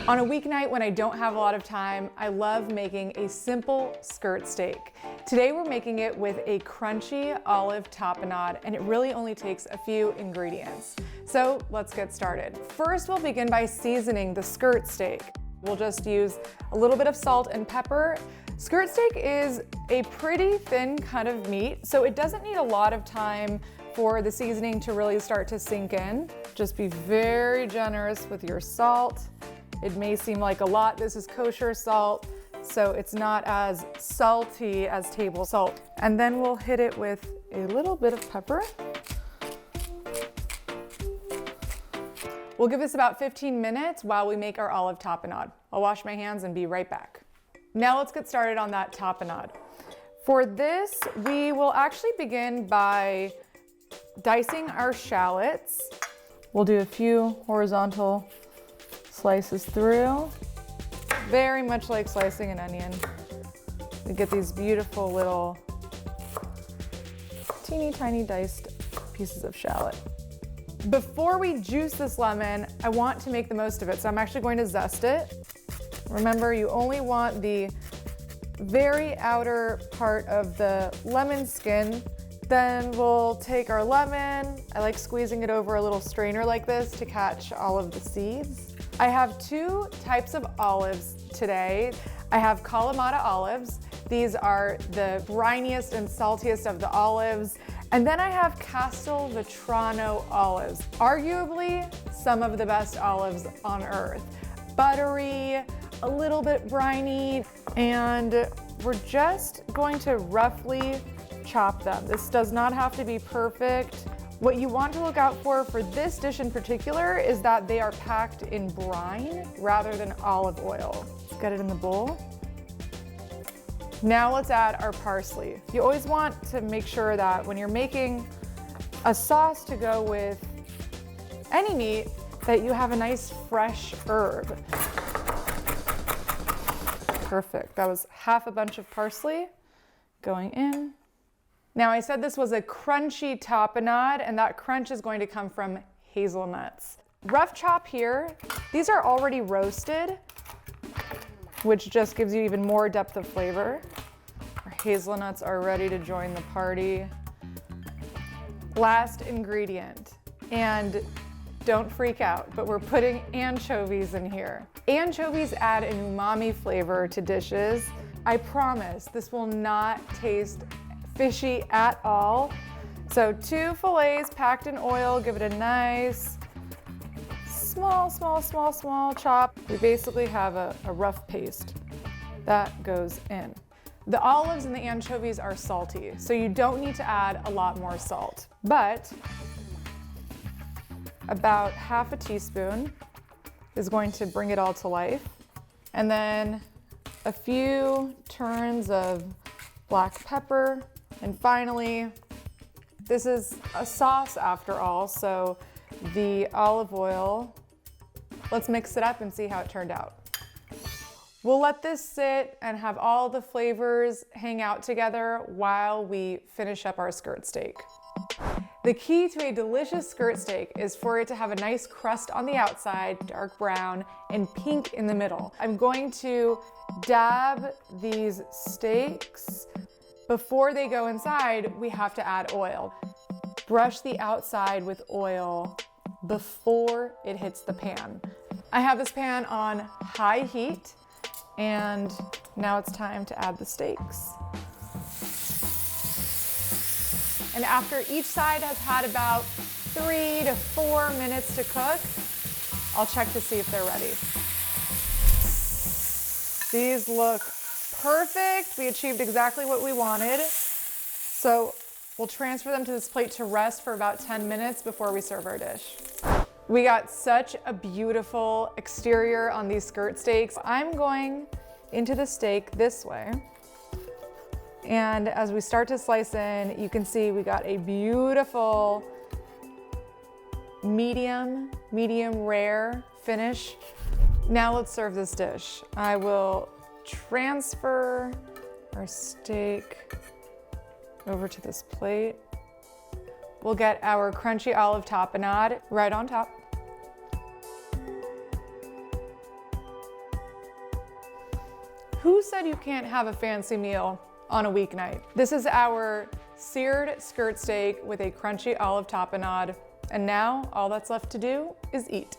On a weeknight when I don't have a lot of time, I love making a simple skirt steak. Today we're making it with a crunchy olive tapenade, and it really only takes a few ingredients. So let's get started. First, we'll begin by seasoning the skirt steak. We'll just use a little bit of salt and pepper. Skirt steak is a pretty thin cut of meat, so it doesn't need a lot of time for the seasoning to really start to sink in. Just be very generous with your salt. It may seem like a lot. This is kosher salt, so it's not as salty as table salt. And then we'll hit it with a little bit of pepper. We'll give this about 15 minutes while we make our olive tapenade. I'll wash my hands and be right back. Now let's get started on that tapenade. For this, we will actually begin by dicing our shallots. We'll do a few horizontal slices through, very much like slicing an onion. We get these beautiful little teeny tiny diced pieces of shallot. Before we juice this lemon, I want to make the most of it, so I'm actually going to zest it. Remember, you only want the very outer part of the lemon skin. Then we'll take our lemon. I like squeezing it over a little strainer like this to catch all of the seeds. I have two types of olives today. I have Kalamata olives. These are the briniest and saltiest of the olives. And then I have Castelvetrano olives, arguably some of the best olives on earth. Buttery, a little bit briny, and we're just going to roughly chop them. This does not have to be perfect. What you want to look out for this dish in particular is that they are packed in brine rather than olive oil. Let's get it in the bowl. Now let's add our parsley. You always want to make sure that when you're making a sauce to go with any meat, that you have a nice fresh herb. Perfect. That was half a bunch of parsley going in. Now, I said this was a crunchy tapenade, and that crunch is going to come from hazelnuts. Rough chop here. These are already roasted, which just gives you even more depth of flavor. Our hazelnuts are ready to join the party. Last ingredient, and don't freak out, but we're putting anchovies in here. Anchovies add an umami flavor to dishes. I promise this will not taste fishy at all. So 2 fillets packed in oil, give it a nice small chop. We basically have a rough paste that goes in. The olives and the anchovies are salty, so you don't need to add a lot more salt, but about half a teaspoon is going to bring it all to life. And then a few turns of black pepper. And finally, this is a sauce after all, so the olive oil, let's mix it up and see how it turned out. We'll let this sit and have all the flavors hang out together while we finish up our skirt steak. The key to a delicious skirt steak is for it to have a nice crust on the outside, dark brown, and pink in the middle. I'm going to dab these steaks. Before they go inside, we have to add oil. Brush the outside with oil before it hits the pan. I have this pan on high heat, and now it's time to add the steaks. And after each side has had about 3 to 4 minutes to cook, I'll check to see if they're ready. These look perfect. We achieved exactly what we wanted. So we'll transfer them to this plate to rest for about 10 minutes before we serve our dish. We got such a beautiful exterior on these skirt steaks. I'm going into the steak this way. And as we start to slice in, you can see we got a beautiful medium rare finish. Now let's serve this dish. I will transfer our steak over to this plate. We'll get our crunchy olive tapenade right on top. Who said you can't have a fancy meal on a weeknight? This is our seared skirt steak with a crunchy olive tapenade. And now all that's left to do is eat.